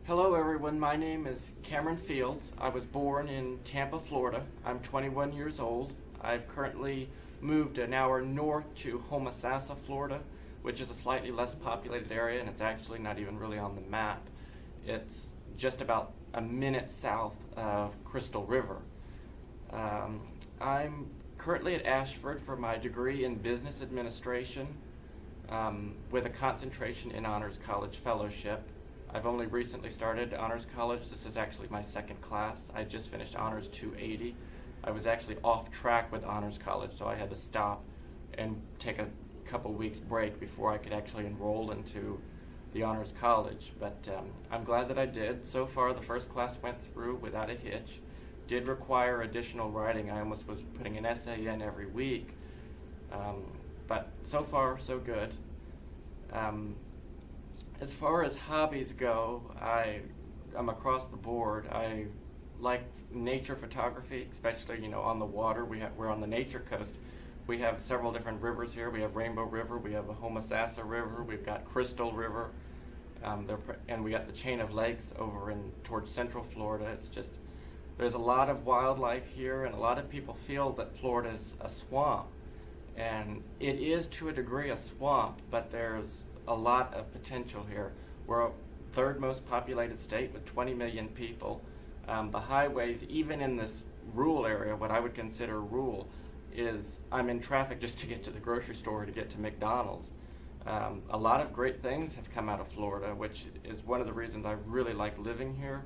Hello everyone, my name is Cameron Fields. I was born in Tampa, Florida. I'm 21 years old. I've currently moved an hour north to Homosassa, Florida, which is a slightly less populated area, and it's actually not even really on the map. It's just about a minute south of Crystal River. I'm currently at Ashford for my degree in business administration with a concentration in Honors College Fellowship. I've only recently started Honors College. This is actually my second class. I just finished Honors 280. I was actually off track with Honors College, so I had to stop and take a couple weeks break before I could actually enroll into the Honors College. But I'm glad that I did. So far, the first class went through without a hitch. Did require additional writing. I almost was putting an essay in every week. But so far, so good. As far as hobbies go, I'm across the board. I like nature photography, especially on the water. We're on the Nature Coast. We have several different rivers here. We have Rainbow River, we have the Homosassa River, we've got Crystal River, and we got the chain of lakes over towards Central Florida. It's just there's a lot of wildlife here, and a lot of people feel that Florida's a swamp, and it is to a degree a swamp, but there's a lot of potential here. We're a third most populated state with 20 million people. The highways, even in this rural area, what I would consider rural, is I'm in traffic just to get to the grocery store, to get to McDonald's. A lot of great things have come out of Florida, which is one of the reasons I really like living here.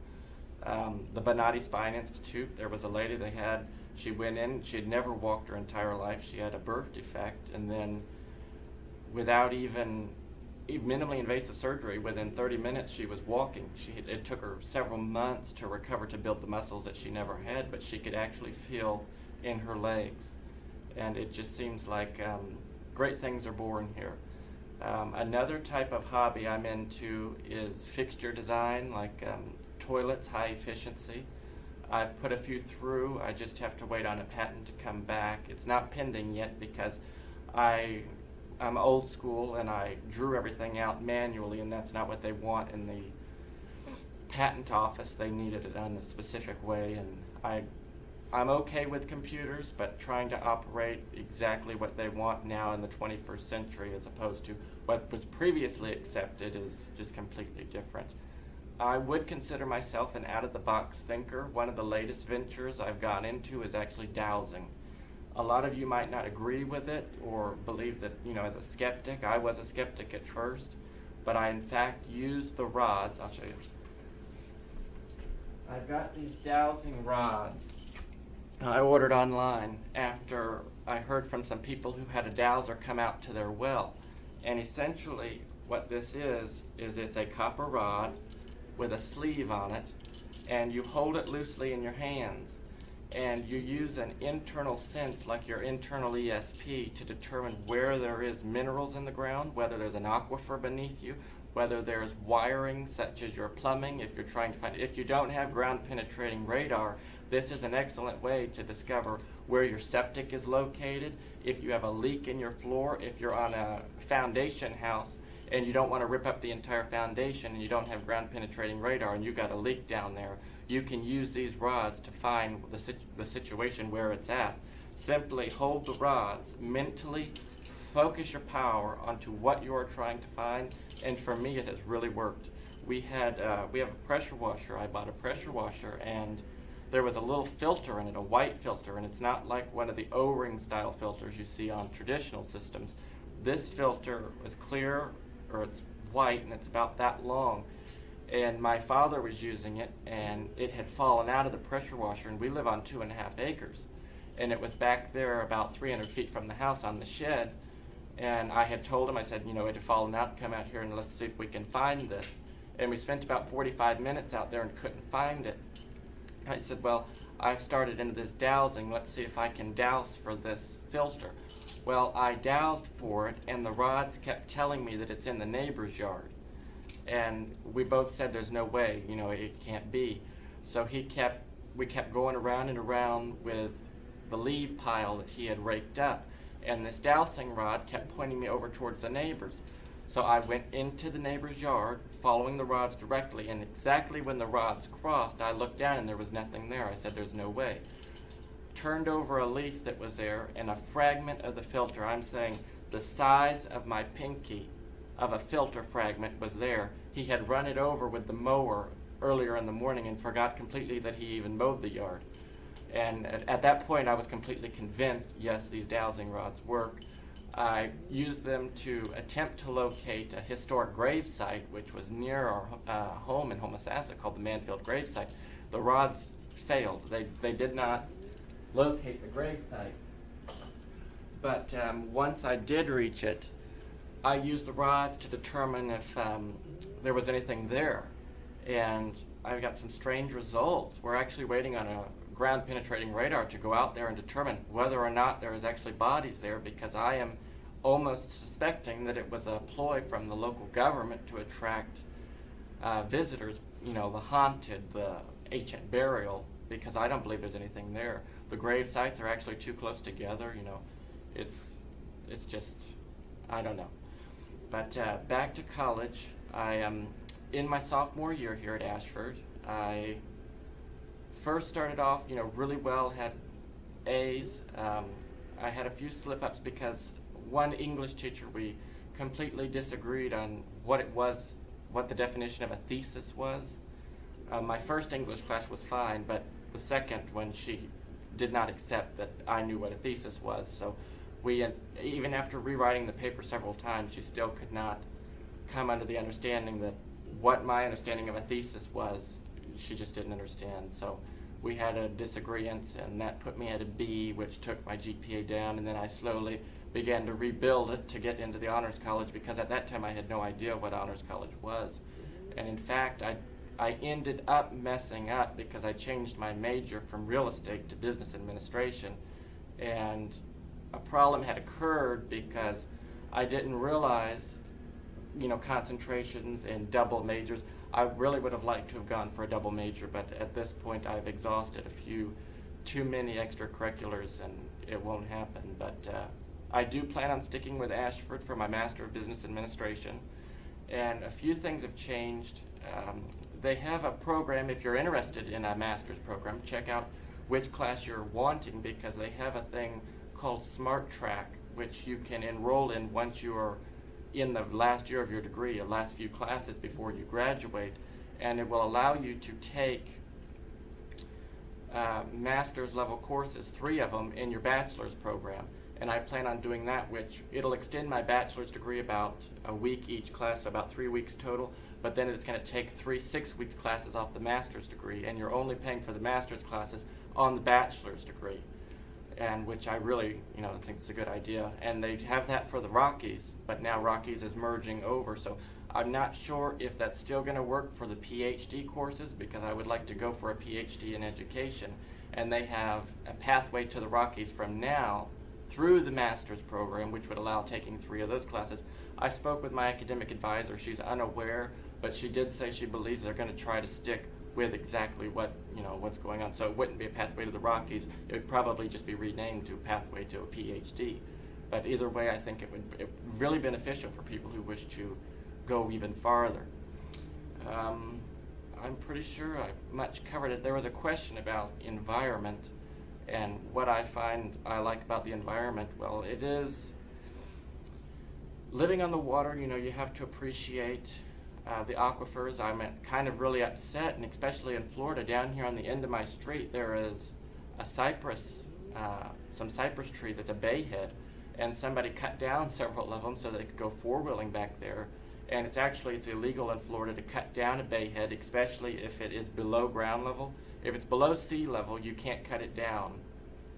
The Bonati Spine Institute, there was a lady she went in, she had never walked her entire life. She had a birth defect, and then without even minimally invasive surgery, within 30 minutes she was walking. It took her several months to recover, to build the muscles that she never had, but she could actually feel in her legs. And it just seems like great things are born here. Another type of hobby I'm into is fixture design, like toilets, high efficiency. I've put a few through. I just have to wait on a patent to come back. It's not pending yet because I'm old school and I drew everything out manually, and that's not what they want in the patent office. They needed it done a specific way, and I'm okay with computers, but trying to operate exactly what they want now in the 21st century as opposed to what was previously accepted is just completely different. I would consider myself an out-of-the-box thinker. One of the latest ventures I've gone into is actually dowsing. A lot of you might not agree with it or believe that, as a skeptic, I was a skeptic at first, but I in fact used the rods. I'll show you. I've got these dowsing rods I ordered online after I heard from some people who had a dowser come out to their well. And essentially what this is it's a copper rod with a sleeve on it, and you hold it loosely in your hands, and you use an internal sense, like your internal ESP, to determine where there is minerals in the ground, whether there's an aquifer beneath you, whether there's wiring such as your plumbing, if you're trying to find it. If you don't have ground penetrating radar, this is an excellent way to discover where your septic is located, if you have a leak in your floor, if you're on a foundation house and you don't want to rip up the entire foundation and you don't have ground penetrating radar and you've got a leak down there, you can use these rods to find the situation where it's at. Simply hold the rods, mentally focus your power onto what you are trying to find, and for me it has really worked. We have a pressure washer. I bought a pressure washer, and there was a little filter in it, a white filter, and it's not like one of the O-ring style filters you see on traditional systems. This filter was clear, or it's white, and it's about that long. And my father was using it, and it had fallen out of the pressure washer, and we live on 2.5 acres. And it was back there about 300 feet from the house on the shed. And I had told him, I said, it had fallen out, come out here and let's see if we can find this. And we spent about 45 minutes out there and couldn't find it. I said, well, I've started into this dowsing. Let's see if I can douse for this filter. Well, I doused for it, and the rods kept telling me that it's in the neighbor's yard. And we both said there's no way, it can't be. So we kept going around and around with the leaf pile that he had raked up. And this dowsing rod kept pointing me over towards the neighbors. So I went into the neighbor's yard, following the rods directly, and exactly when the rods crossed, I looked down and there was nothing there. I said, there's no way. Turned over a leaf that was there, and a fragment of the filter, I'm saying the size of my pinky, of a filter fragment was there. He had run it over with the mower earlier in the morning and forgot completely that he even mowed the yard. And at that point, I was completely convinced, yes, these dowsing rods work. I used them to attempt to locate a historic grave site, which was near our home in Homosassa, called the Manfield Grave Site. The rods failed. They did not locate the grave site. But once I did reach it, I used the rods to determine if there was anything there. And I got some strange results. We're actually waiting on a ground penetrating radar to go out there and determine whether or not there is actually bodies there, because I am almost suspecting that it was a ploy from the local government to attract visitors, you know, the haunted, the ancient burial, because I don't believe there's anything there. The grave sites are actually too close together, you know. It's just, I don't know. But back to college, I am in my sophomore year here at Ashford. I first started off, you know, really well, had A's. I had a few slip-ups because one English teacher, we completely disagreed on what it was, what the definition of a thesis was. My first English class was fine, but the second one, she did not accept that I knew what a thesis was. So we, even after rewriting the paper several times, she still could not come under the understanding that what my understanding of a thesis was, she just didn't understand. So we had a disagreement, and that put me at a B, which took my GPA down, and then I slowly began to rebuild it to get into the honors college, because at that time I had no idea what honors college was. And in fact, I ended up messing up because I changed my major from real estate to business administration, and a problem had occurred because I didn't realize, you know, concentrations and double majors. I really would have liked to have gone for a double major, but at this point I've exhausted a few too many extracurriculars and it won't happen. But I do plan on sticking with Ashford for my Master of Business Administration, and a few things have changed. They have a program, if you're interested in a master's program, check out which class you're wanting, because they have a thing called Smart Track, which you can enroll in once you are in the last year of your degree, the last few classes before you graduate, and it will allow you to take master's level courses, 3 of them, in your bachelor's program. And I plan on doing that, which it'll extend my bachelor's degree about a week each class, so about 3 weeks total, but then it's going to take 3 6-week classes off the master's degree, and you're only paying for the master's classes on the bachelor's degree, and which I really, you know, think is a good idea. And they have that for the Rockies, but now Rockies is merging over, so I'm not sure if that's still going to work for the PhD courses, because I would like to go for a PhD in education, and they have a pathway to the Rockies from now through the master's program, which would allow taking 3 of those classes. I spoke with my academic advisor. She's unaware, but she did say she believes they're going to try to stick with exactly what, you know, what's going on. So it wouldn't be a pathway to the Rockies. It would probably just be renamed to a pathway to a PhD. But either way, I think it would be really beneficial for people who wish to go even farther. I'm pretty sure I much covered it. There was a question about environment and what I find I like about the environment. Well, it is living on the water. You know, you have to appreciate the aquifers. I'm kind of really upset, and especially in Florida, down here on the end of my street, there is a cypress, some cypress trees. It's a bayhead, and somebody cut down several of them so they could go 4-wheeling back there. And it's illegal in Florida to cut down a bayhead, especially if it is below ground level. If it's below sea level, you can't cut it down.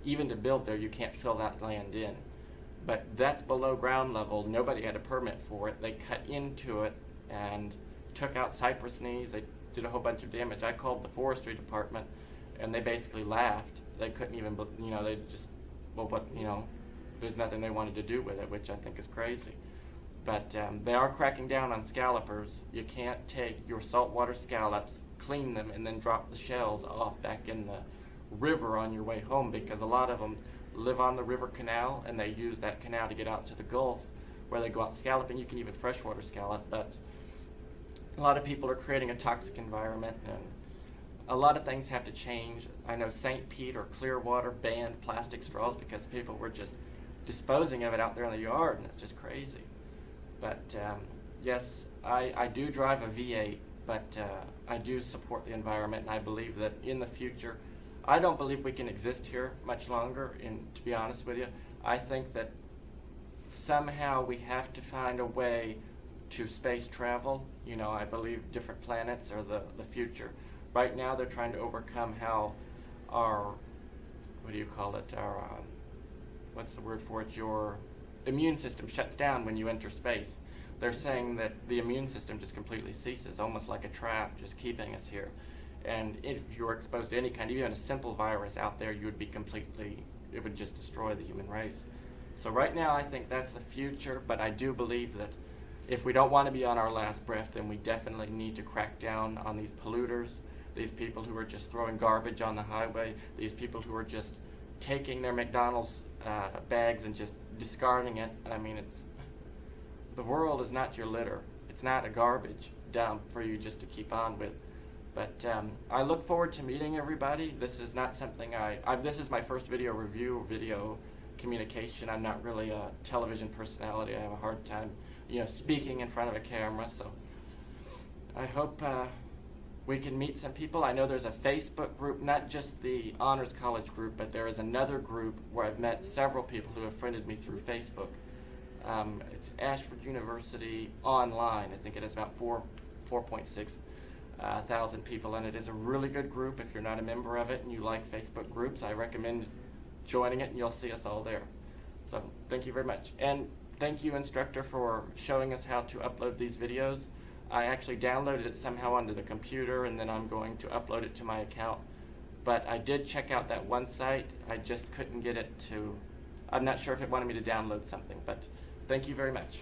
Even to build there, you can't fill that land in. But that's below ground level. Nobody had a permit for it. They cut into it and took out cypress knees. They did a whole bunch of damage. I called the forestry department, and they basically laughed. They couldn't even, you know, they just, well, what, you know, there's nothing they wanted to do with it, which I think is crazy. But they are cracking down on scallopers. You can't take your saltwater scallops, clean them, and then drop the shells off back in the river on your way home, because a lot of them live on the river canal, and they use that canal to get out to the Gulf. where they go out scalloping. You can even freshwater scallop, but a lot of people are creating a toxic environment, and a lot of things have to change. I know St. Pete or Clearwater banned plastic straws because people were just disposing of it out there in the yard, and it's just crazy. But yes, I do drive a V8, but I do support the environment, and I believe that in the future, I don't believe we can exist here much longer, and to be honest with you, I think that somehow we have to find a way to space travel. You know, I believe different planets are the future. Right now they're trying to overcome how our, what do you call it, our, what's the word for it, your immune system shuts down when you enter space. They're saying that the immune system just completely ceases, almost like a trap, just keeping us here. And if you were exposed to any kind, even a simple virus out there, you would be completely, it would just destroy the human race. So right now I think that's the future, but I do believe that if we don't want to be on our last breath, then we definitely need to crack down on these polluters, these people who are just throwing garbage on the highway, these people who are just taking their McDonald's bags and just discarding it. I mean, the world is not your litter. It's not a garbage dump for you just to keep on with. But I look forward to meeting everybody. This is not something this is my first video review, video communication. I'm not really a television personality. I have a hard time, speaking in front of a camera. So I hope we can meet some people. I know there's a Facebook group, not just the Honors College group, but there is another group where I've met several people who have friended me through Facebook. It's Ashford University Online. I think it has about 4.6 thousand people, and it is a really good group. If you're not a member of it and you like Facebook groups, I recommend joining it, and you'll see us all there. So thank you very much. And thank you, instructor, for showing us how to upload these videos. I actually downloaded it somehow onto the computer, and then I'm going to upload it to my account. But I did check out that one site. I just couldn't get it to, I'm not sure if it wanted me to download something, but thank you very much.